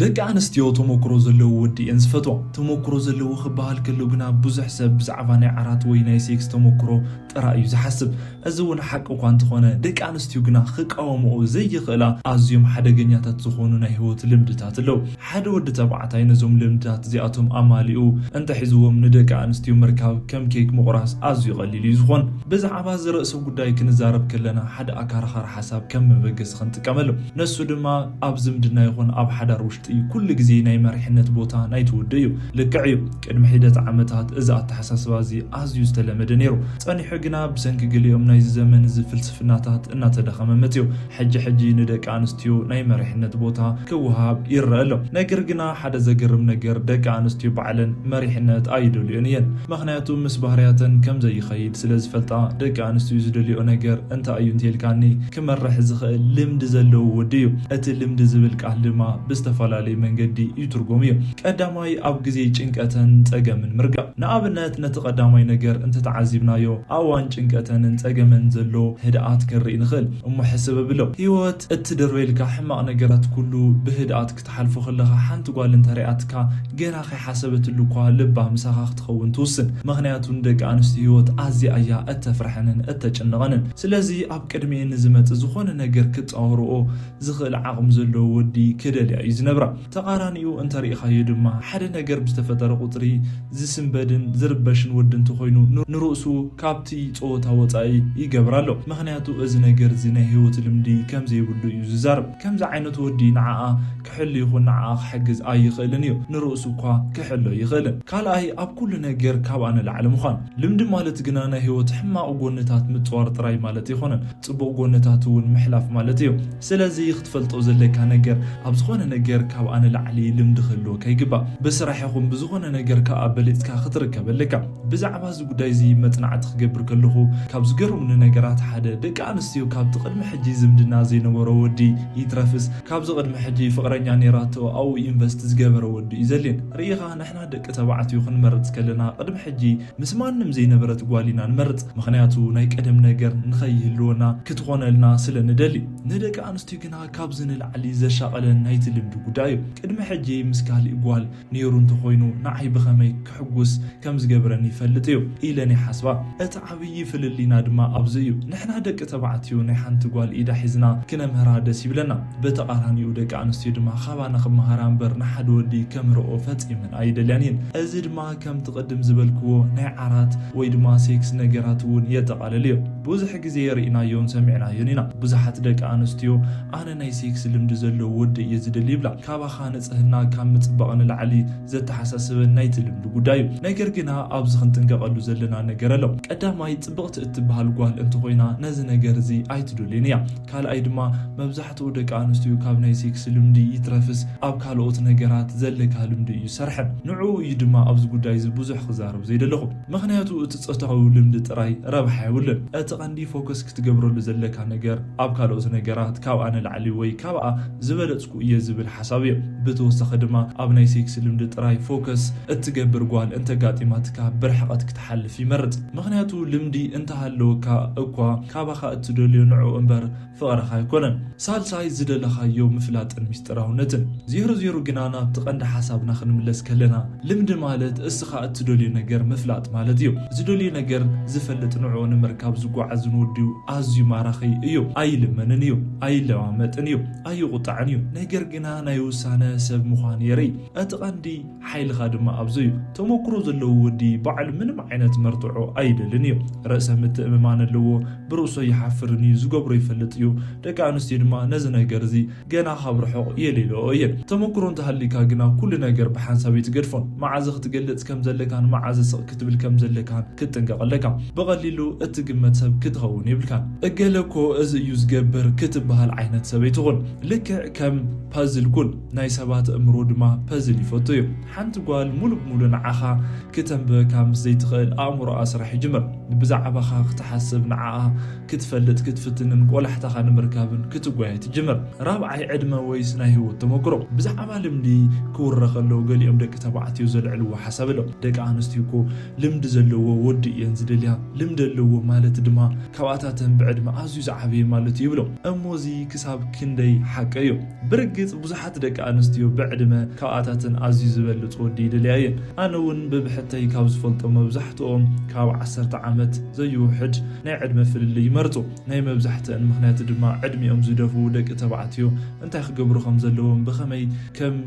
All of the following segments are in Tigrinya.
ደቂ ኣንስትዮ ተሞክሮ ዘለዎ ወዲ እንስፈትዎ ተሞክሮ ዘለዎ ክበሃል ከሎ ግና ብዙሕ ሰብ ብዛዕባ ናይ ዓራት ወይ ናይ ሴክስ ተሞክሮ ጥራይ እዩ ዝሓስብ እዚ እውን ሓቂ እኳ እንተኾነ ደቂ ኣንስትዮ ግና ክቃወምኦ ዘይኽእላ ኣዝዮም ሓደገኛታት ዝኾኑ ናይ ህይወት ልምድታት ኣለው ሓደ ወዲ ተባዕታይ ነዞም ልምድታት እዚኣቶም ኣማሊኡ እንተሒዝዎም ንደቂ ኣንስትዮ ምርካብ ከም ኬክ ምቁራስ ኣዝዩ ቀሊል እዩ ዝኾን ብዛዕባ ዝርእሱ ጉዳይ ክንዛረብ ከለና ሓደ ኣካራኻሪ ሓሳብ ከም መበገስ ክንጥቀመሉ ነሱ ድማ ኣብ ዝምድና ይኹን ኣብ ሓዳር ውሽጢ ኩሉ ግዜ ናይ መሪሕነት ቦታ ናይ ትውድዩ ልክዕ ቅድሚ ሒደት ዓመታት እዚ ኣተሓሳስባ እዚ ኣዝዩ ዝተለመደ ነይሩ ጸኒሑ ግና ብሰንኪ ገሊኦም ናይ ዘመን ፍልስፍናታት እናተደኸመ መፅዩ ሕጂ ንደቂ ኣንስትዮ ናይ መሪሕነት ቦታ ክወሃብ ይረአሎ ነገር ግና ሓደ ዘገርም ነገር ደቂ ኣንስትዮ ባዕለን መሪሕነት ኣይደልዩን እየን ምክንያቱ ምስ ባህርያተን ከም ዘይኸይድ ስለዝፈልጣ ደቂ ኣንስትዮ ዝደልዮ ነገር እንታይ እዩ እንተልካኒ ክመርሕ ዝኽእል ልምዲ ዘለዎ ወዲ እዩ እቲ ልምዲ ዝብል ቃል ድማ ብዝተፈላለየ መንገዲ ይትርጎም እዩ ቀዳማይ ኣብ ግዜ ጭንቀተን ጸገምን ምርጋብ ንኣብነት ነቲ ቀዳማይ ነገር እንተተዓዚብናዮ ኣዋን ጭንቀተን ጸገመን ዘሎ ህድኣት ክርኢ ንኽእል እሞ ሕስብ ብሎ ህይወት እትደርበልካ ሕማቕ ነገራት ኩሉ ብህድኣት ክትሓልፎ ከለኻ ሓንቲ ጓል እንተሪኣትካ ገና ከይሓሰበትሉ እኳ ልባ ምሳኻ ክትኸውን ትውስን ምክንያቱ ደቂ ኣንስትዮ ህይወት ኣዝያ እያ እተፍርሐንን እተጨንቐንን ስለዚ ኣብ ቅድሚአን ዝመጽእ ዝኾነ ነገር ክጻወርኦ ዝኽእል ዓቕሚ ዘለዎ ወዲ ክደልያ እዩ ዝነብራ ተቃራኒኡ እንተሪእኻዮ ድማ ሓደ ነገር ብዝተፈጠረ ቁጥሪ ዝስንበድን ዝርበሽን ወዲ እንተኮይኑ ንርእሱ ካብቲ ጾታ ወፃኢ ይገብራሎ ምክንያቱ እዚ ነገር እዚ ናይ ህይወት ልምዲ ከም ዘይብሉ እዩ ዝዛርብ ከምዚ ዓይነት ወዲ ንዓኣ ክሕሉ ይኹን ንዓኣ ክሕግዝ ኣይኽእልን እዩ ንርእሱ እኳ ክሕሎ ይኽእልን ካልኣይ ኣብ ኩሉ ነገር ካብ ኣነ ላዕሊ ምዃን ልምዲ ማለት ግና ናይ ህይወት ሕማቕ ጎነታት ምፅዋር ጥራይ ማለት ይኾነን ጽቡቕ ጎነታት እውን ምሕላፍ ማለት እዩ ስለዚ ክትፈልጦ ዘለካ ነገር ኣብ ዝኾነ ነገር ካብ ኣነ ላዕሊ ልምዲ ክህልዎ ከይግባእ ብስራሕ ይኹን ብዝኾነ ነገር ካብ ኣበሊፅካ ክትርከበለካ ብዛዕባ እዚ ጉዳይ እዚ መፅናዕቲ ክገብር ከለኹ ካብ ዝገርሙኒ ነገራት ሓደ ደቂ ኣንስትዮ ካብቲ ቅድሚ ሕጂ ዝምድና ዘይነበሮ ወዲ ይትረፍስ ካብዚ ቅድሚ ሕጂ ፍቅረኛ ነይራቶ ኣብኡ ኢንቨስት ዝገበረ ወዲ እዩ ዘልየን ርኢኻ ንሕና ደቂ ተባዕትዮ ክንመርፅ ከለና ቅድሚ ሕጂ ምስ ማንም ዘይነበረት ጓል ኢና ንመርፅ ምክንያቱ ናይ ቀደም ነገር ንኸይህልወና ክትኾነልና ስለንደሊ ንደቂ ኣንስትዮ ግና ካብዚ ንላዕሊ ዘሻቐለን ናይቲ ልምዲ ጉዳይ እዩ ቅድሚ ሕጂ ምስ ካሊእ ጓል ነይሩ እንተኮይኑ ንዓይ ብኸመይ ክሕጉስ ከም ዝገብረኒ ይፈልጥ እዩ ኢለን ይሓስባ እቲ ዓብይ ፍልሊና ድማ ኣብዚ እዩ ንሕና ደቂ ተባዕትዮ ናይ ሓንቲ ጓል ኢዳ ሒዝና ክነምህራ ደስ ይብለና በተቃራኒኡ ደቂ ኣንስትዮ ድማ ካባና ክመሃራ እምበር ንሓደ ወዲ ከምርኦ ፈፂመን ኣይደልያን እየን እዚ ድማ ከም ትቅድም ዝበልክዎ ናይ ዓራት ወይ ድማ ሴክስ ነገራት እውን የጠቃልል እዩ ብዙሕ ግዜ ርኢናዮን ሰሚዕናዮን ኢና ብዙሓት ደቂ ኣንስትዮ ኣነ ናይ ሴክስ ልምዲ ዘለዎ ወዲ እየ ዝደሊ ይብላ ካባኻ ንጽህና ካብ ምጽባቕ ንላዕሊ ዘተሓሳስበን ናይቲ ልምዲ ጉዳይ እዩ ነገር ግና ኣብዚ ክንጥንቀቐሉ ዘለና ነገር ኣሎ ቀዳማይ ጽብቕቲ እትበሃል ጓል እንተኮይና ነዚ ነገር እዚ ኣይትደልይን እያ ካልኣይ ድማ መብዛሕትኡ ደቂ ኣንስትዮ ካብ ናይ ሴክስ ልምዲ ይትረፍስ ኣብ ካልኦት ነገራት ዘለካ ልምዲ እዩ ሰርሐን ንዕኡ እዩ ድማ ኣብዚ ጉዳይ እዚ ብዙሕ ክዛረብ ዘይደለኹ ምክንያቱ እቲ ጾታዊ ልምዲ ጥራይ ረብሓ የብሉን እቲ ቀንዲ ፎከስ ክትገብረሉ ዘለካ ነገር ኣብ ካልኦት ነገራት ካብ ኣነ ላዕሊ ወይ ካብኣ ዝበለፅኩ እየ ዝብል ሓሳብ እዩ ብተወሳኺ ድማ ኣብ ናይ ሴክስ ልምዲ ጥራይ ፎከስ እትገብር ጓል እንተጋጢማትካ ብርሕቐት ክትሓልፍ ይመርፅ ምክንያቱ ልምዲ እንተሃለወካ እኳ ካባኻ እትደልዮ ንዕኡ እምበር ፍቕርኻ ኣይኮነን ሳልሳይ ዝደለኻዮ ምፍላጥን ምስጢራውነትን ዜሮ ግና ናብቲ ቀንዲ ሓሳብና ክንምለስ ከለና ልምዲ ማለት እስኻ እትደልዮ ነገር ምፍላጥ ማለት እዩ ዝደልዮ ነገር ዝፈልጥ ንዕኡ ንምርካብ ዝጓዓዝን ወዲኡ ኣዝዩ ማራኺ እዩ ኣይልመንን እዩ ኣይለዋመጥን እዩ ኣይቁጣዕን እዩ ነገር ግና ናይ ውሳነ ሰብ ምዃን የርኢ እቲ ቀንዲ ሓይልኻ ድማ ኣብዚ እዩ ተሞክሮ ዘለዎ ወዲ ባዕሉ ምንም ዓይነት መርትዖ ኣይደልን እዩ ርእሰ ምትእምማን ኣለዎ ብርእሶ ይሓፍርን እዩ ዝገብሮ ይፈልጥ እዩ ደቂ ኣንስትዮ ድማ ነዚ ነገር እዚ ገና ካብ ርሑቕ የሌልኦ እየን ተሞክሮ እንተሃሊካ ግና ኩሉ ነገር ብሓንሳብ ይትገድፎን መዓዝ ክትገልጽ ከም ዘለካን መዓዝ ስቕ ክትብል ከም ዘለካን ክትጥንቀቐለካ ብቐሊሉ እትግመት ሰብ ክትኸውን ይብልካን እገለኮ እዚ እዩ ዝገብር ክትበሃል ዓይነት ሰብ ኣይትኹን ልክዕ ከም ፐዝል ኩል ናይ ሰባት እምሮ ድማ ፐዝል ይፈቱ እዩ ሓንቲ ጓል ሙሉእ ሙሉእ ንዓኻ ከተንብበካ ምስ ዘይትኽእል ኣእምሮኣ ስራሕ ይጅምር ብዛዕባኻ ክትሓስብ ንዓኣ ክትፈልጥ ክትፍትንን ቆላሕታኻ ንምርካብን ክትጓየ ትጅምር ራብዓይ ዕድመ ወይስ ናይ ህይወት ተሞክሮ ብዛዕባ ልምዲ ክውረኽ ኣሎ ገሊኦም ደቂ ተባዕትዮ ዘልዕልዎ ሓሳብ ኣሎ ደቂ ኣንስትዮ እኮ ልምዲ ዘለዎ ወዲ እየን ዝደልያ ልምዲ ኣለዎ ማለት ድማ ድማ ካብኣታተን ብዕድመ ኣዝዩ ዝዓበየ ማለት ይብሎ እሞዚ ክሳብ ክንደይ ሓቀዮ ብርግጽ ብዙሓት ደቂ ኣንስትዮ ብዕድመ ካብኣታተን ኣዝዩ ዝበልጽ ወዲ ይደልያየን ኣነ እውን ብብሕተይ ካብ ዝፈልጦም መብዛሕትኦም ካብ 10 ዓመት ዘይውሕድ ናይ ዕድመ ፍልልይ ይመርጹ ናይ መብዛሕትአን ምክንያቱ ድማ ዕድሚኦም ዝደፉ ደቂ ተባዕትዮ እንታይ ክገብሩ ከም ዘለዎም ብኸመይ ከም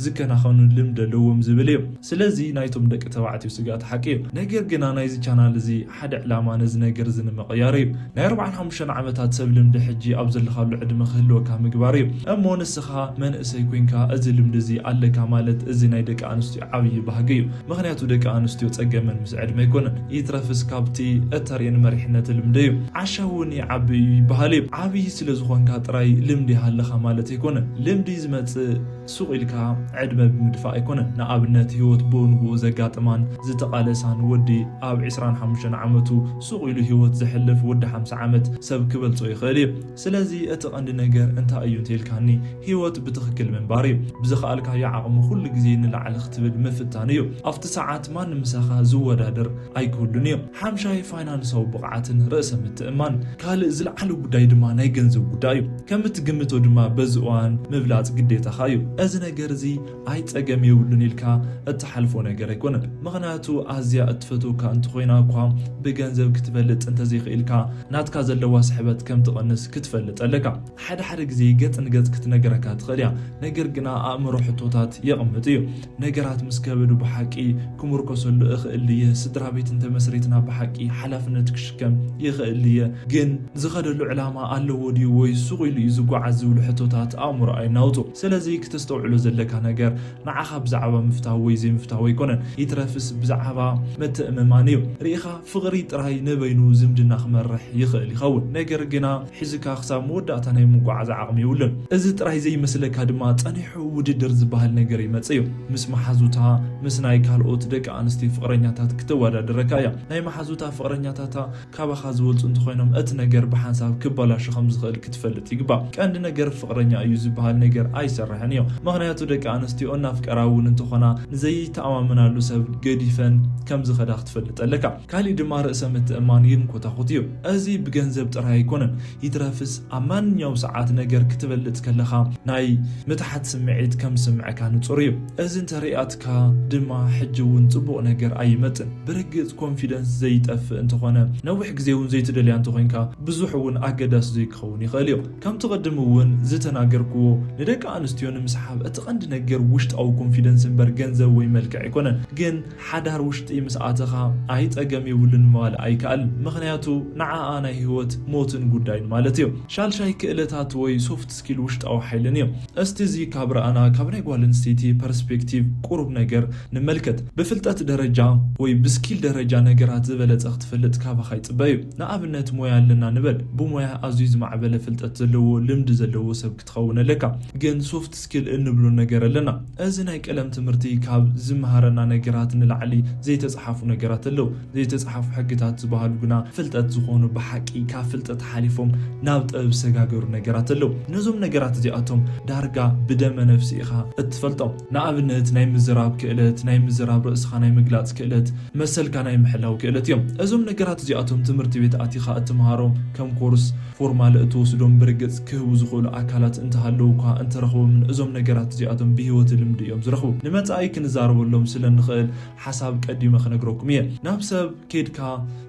ዝከናኸኑ ልምዲ ኣለዎም ዝብል እዩ ስለዚ ናይቶም ደቂ ተባዕትዮ ስጋት ሓቂ እዩ ነገር ግና ናይዚ ቻናል እዚ ሓደ ዕላማ ነዚ ነገር ንምቕያር እዩ ናይ 45 ዓመታት ሰብ ልምዲ ሕጂ ኣብ ዘለኻሉ ዕድመ ክህልወካ ምግባር እዩ እሞ ንስኻ መንእሰይ ኮይንካ እዚ ልምዲ እዚ ኣለካ ማለት እዚ ናይ ደቂ ኣንስትዮ ዓብይ ባህጊ እዩ ምክንያቱ ደቂ ኣንስትዮ ፀገመን ምስ ዕድመ ኣይኮነን ይትረፍስ ካብቲ እተርእየን መሪሕነት ልምዲ እዩ ዓሻውን ይዓብይ ይበሃል እዩ ዓብይ ስለ ዝኾንካ ጥራይ ልምዲ ሃለኻ ማለት ኣይኮነን ልምዲ ዝመፅእ ሱቕ ኢልካ ዕድመ ብምድፋእ ኣይኮነን ንኣብነት ህይወት ብንብኡ ዘጋጥማን ዝተቃለሳን ወዲ ኣብ 25 ዓመቱ ሱቕ ኢሉ ህይወት ዘሕልፍ ወዲ 50 ዓመት ሰብ ክበልጾ ይኽእል እዩ ስለዚ እቲ ቀንዲ ነገር እንታይ እዩ እንተልካኒ ህይወት ብትኽክል ምንባር እዩ ብዝኸኣልካዮ ዓቕሚ ኩሉ ግዜ ንላዕሊ ክትብል ምፍታን እዩ ኣብቲ ሰዓት ማንም ምሳኻ ዝወዳደር ኣይክህሉን እዩ ሓምሻይ ፋይናንሳዊ ብቕዓትን ርእሰ ምትእማን ካልእ ዝለዓለ ጉዳይ ድማ ናይ ገንዘብ ጉዳይ እዩ ከም እትግምቶ ድማ በዚ እዋን ምብላፅ ግዴታኻ እዩ እዚ ነገር እዚ ኣይፀገም የብሉን ኢልካ እትሓልፎ ነገር ኣይኮነን ምክንያቱ ኣዝያ እትፈትወካ እንተኮይና እኳ ብገንዘብ ክትበልጥ እንተዘይኽኢልካ ናትካ ዘለዋ ስሕበት ከም ትቐንስ ክትፈልጥ ኣለካ ሓደ ግዜ ገጽ ንገጽ ክትነገረካ ትኽእል እያ ነገር ግና ኣእምሮ ሕቶታት የቕምጥ እዩ ነገራት ምስ ከበዱ ብሓቂ ክምርኮሰሉ እኽእል እየ ስድራ ቤት እንተመስሪትና ብሓቂ ሓላፍነት ክሽከም ይኽእል እየ ግን ዝኸደሉ ዕላማ ኣለዎ ድዩ ወይ ሱቕ ኢሉ እዩ ዝጓዓዝ ዝብሉ ሕቶታት ኣእምሮ ኣይናውጡ ስለዚ ክትስተውዕሎ ዘለካ ነገር ንዓኻ ብዛዕባ ምፍታህ ወይ ዘይምፍታህ ኣይኮነን ይትረፍስ ብዛዕባ ምትእምማን እዩ ርኢኻ ፍቕሪ ጥራይ ንበይኑ ዝምድና ክመርሕ ይኽእል ይኸውን ነገር ግና ሒዝካ ክሳብ መወዳእታ ናይ ምጓዓዝ ዓቕሚ ይብሉን እዚ ጥራይ ዘይመስለካ ድማ ፀኒሑ ውድድር ዝበሃል ነገር ይመጽእ እዩ ምስ መሓዙታ ምስ ናይ ካልኦት ደቂ ኣንስትዮ ፍቕረኛታት ክትወዳደረካ እያ ናይ መሓዙታ ፍቕረኛታታ ካባኻ ዝበልፁ እንትኾይኖም እቲ ነገር ብሓንሳብ ክበላሹ ከም ዝኽእል ክትፈልጥ ይግባእ ቀንዲ ነገር ፍቕረኛ እዩ ዝበሃል ነገር ኣይሰርሕን እዩ ምክንያቱ ደቂ ኣንስትዮ እናፍቀራ እውን እንትኾና ንዘይተኣማምናሉ ሰብ ገዲፈን ከም ዝኸዳ ክትፈልጥ ኣለካ ካሊእ ድማ ርእሰ ምትእማን ይንኮታኹት እዩ እዚ ብገንዘብ ጥራይ ኣይኮነን ይትረፍስ ኣብ ማንኛውም ሰዓት ነገር ክትበልጥ ከለኻ ናይ ምትሓት ስምዒት ከም ስምዐካ ንጹር እዩ እዚ እንተሪኣትካ ድማ ሕጂ እውን ጽቡቕ ነገር ኣይመፅን ብርግጽ ኮንፊደንስ ዘይጠፍእ እንትኾነ ነዊሕ ግዜ እውን ዘይትደልያ እንተኮይንካ ብዙሕ እውን ኣገዳሲ ዘይክኸውን ይኽእል እዩ ከምቲ ቅድም እውን ዝተናገርክዎ ንደቂ ኣንስትዮ ንምስሓብ እቲ ቀንዲ ነገር ውሽጣዊ ኮንፊደንስ እምበር ገንዘብ ወይ መልክዕ ኣይኮነን ግን ሓዳር ውሽጢ ምስኣተኻ ኣይፀገም የብሉን ምባል ኣይከኣልን ምክንያቱ ንዓኣ ናይ ህይወት ሞትን ጉዳይን ማለት እዩ ሻልሻይ ክእለታት ወይ ሶፍት ስኪል ውሽጣዊ ሓይልን እዩ እስቲ እዚ ካብ ረኣና ካብ ናይ ጓል ኣንስተይቲ ፐርስፔክቲቭ ቁሩብ ነገር ንመልከት ብፍልጠት ደረጃ ወይ ብስኪል ደረጃ ነገራት ዝበለፀ ክትፈልጥ ካባኻ ይፅበ እዩ ንኣብነት ሞያ ኣለና ንበል ብሞያ ኣዝዩ ዝማዕበለ ፍልጠት ዘለዎ ልምዲ ዘለዎ ሰብ ክትኸውን ኣለካ ግን ሶፍት ስኪል እንብሎ ነገር ኣለና እዚ ናይ ቀለም ትምህርቲ ካብ ዝመሃረና ነገራት ንላዕሊ ዘይተጻሓፉ ነገራት ኣለው ዘይተጻሓፉ ሕግታት ዝበሃሉ ግና ፍልጠት ዝኾኑ ብሓቂ ካብ ፍልጠት ሓሊፎም ናብ ጥበብ ሰጋገሩ ነገራት ኣለው ነዞም ነገራት እዚኣቶም ዳርጋ ብደመ ነፍሲ ኢኻ እትፈልጦም ንኣብነት ናይ ምዝራብ ክእለት ናይ ምዝራብ ርእስኻ ናይ ምግላጽ ክእለት መሰልካ ናይ ምሕላው ክእለት እዮም እዞም ነገራት እዚኣቶም ትምህርቲ ቤት ኣቲኻ እትመሃሮም ከም ኮርስ ፎርማል እትወስዶም ብርግጽ ክህቡ ዝኽእሉ ኣካላት እንተሃለውካ እንተረኽቦም እዞም ነገራት እዚኣቶም ብሂወት ልምዲ እዮም ዝረኽቡ ንመጻኢ ክንዛረበሎም ስለንኽእል ሓሳብ ቀዲመ ክነግረኩም እየ ናብ ሰብ ኬድካ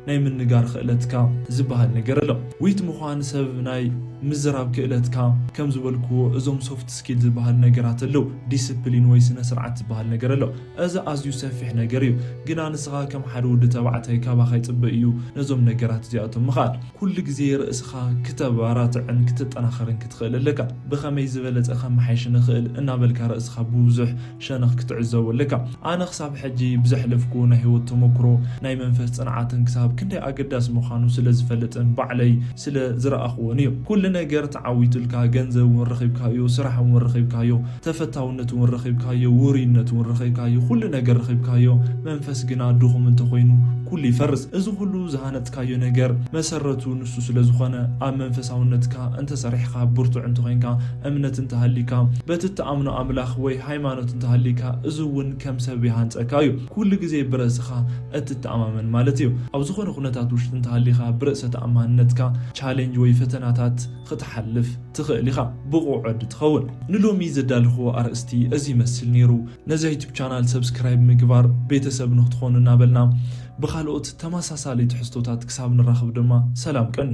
ናይ ምንጋር ክእለትካ ዝበሃል ነገር ኣሎ ዊት ምዃን ሰብ ናይ ምዝራብ ክእለትካ ከም ዝበልክዎ እዞም ሶፍት ስኪል ዝበሃል ነገራት ኣለው ዲስፕሊን ወይ ስነ ስርዓት ዝበሃል ነገር ኣሎ እዚ ኣዝዩ ሰፊሕ ነገር እዩ ግና ንስኻ ከም ሓደ ወዲ ተባዕታይ ካባኻ ይፅበእ እዩ ነዞም ነገራት እዚኣቶም ምኻል ኩሉ ግዜ ርእስኻ ክተባራትዕን ክትጠናኸርን ክትኽእል ኣለካ ብኸመይ ዝበለፀ ከመሓይሽ ንኽእል እናበልካ ርእስኻ ብዙሕ ሸነኽ ክትዕዘቡ ኣለካ ኣነ ክሳብ ሕጂ ብዘሕለፍኩ ናይ ህይወት ተመክሮ ናይ መንፈስ ጽንዓትን ክሳብ ክንደይ ኣገዳሲ ምዃኑ ስለ ዝፈልጥን ባዕለይ ስለ ዝረኣኽዎን እዩ ኩሉ ነገር تعويتلك ገንዘብ ወረኺብካዮ ስራሕ ወረኺብካዮ ተፈታውነት ወረኺብካዮ ውሪነት ወረኺብካዮ ኩሉ ነገር ረኺብካዮ መንፈስ ግና ድኹም እንተኮይኑ ኩሉ ይፈርስ እዚ ኩሉ ዝሃነትካዮ ነገር መሰረቱ ንሱ ስለዝኾነ ኣብ መንፈሳውነትካ እንተ ሰሪሕካ ብርቱዕ እንተኮይንካ እምነት እንተሃሊካ በትተኣምኖ ኣምላኽ ወይ ሃይማኖት እንተሃሊካ እዚ እውን ከም ሰብ ይሃንፀካዩ ኩሉ ግዜ ብረስኻ እትተኣማመን ማለት እዩ ኣብ ዝኾነ ኩነታት ውሽጢ እንተሃሊካ ብረእሰ ተኣማንነትካ ቻሌንጅ ወይ ፈተናታት ክትሓልፍ ትኽእል ኢኻ ብቑዕድ ትኸውን ንሎሚ ዘዳልኹ ኣርእስቲ እዚ ይመስል ነይሩ ነዚ ዩቲዩብ ቻናል ሰብስክራይብ ምግባር ቤተሰብ ንኽትኾኑ እናበልና ብኻልኦት ተመሳሳሊ ትሕዝቶታት ክሳብ ንራኸብ ድማ ሰላም ቀኒ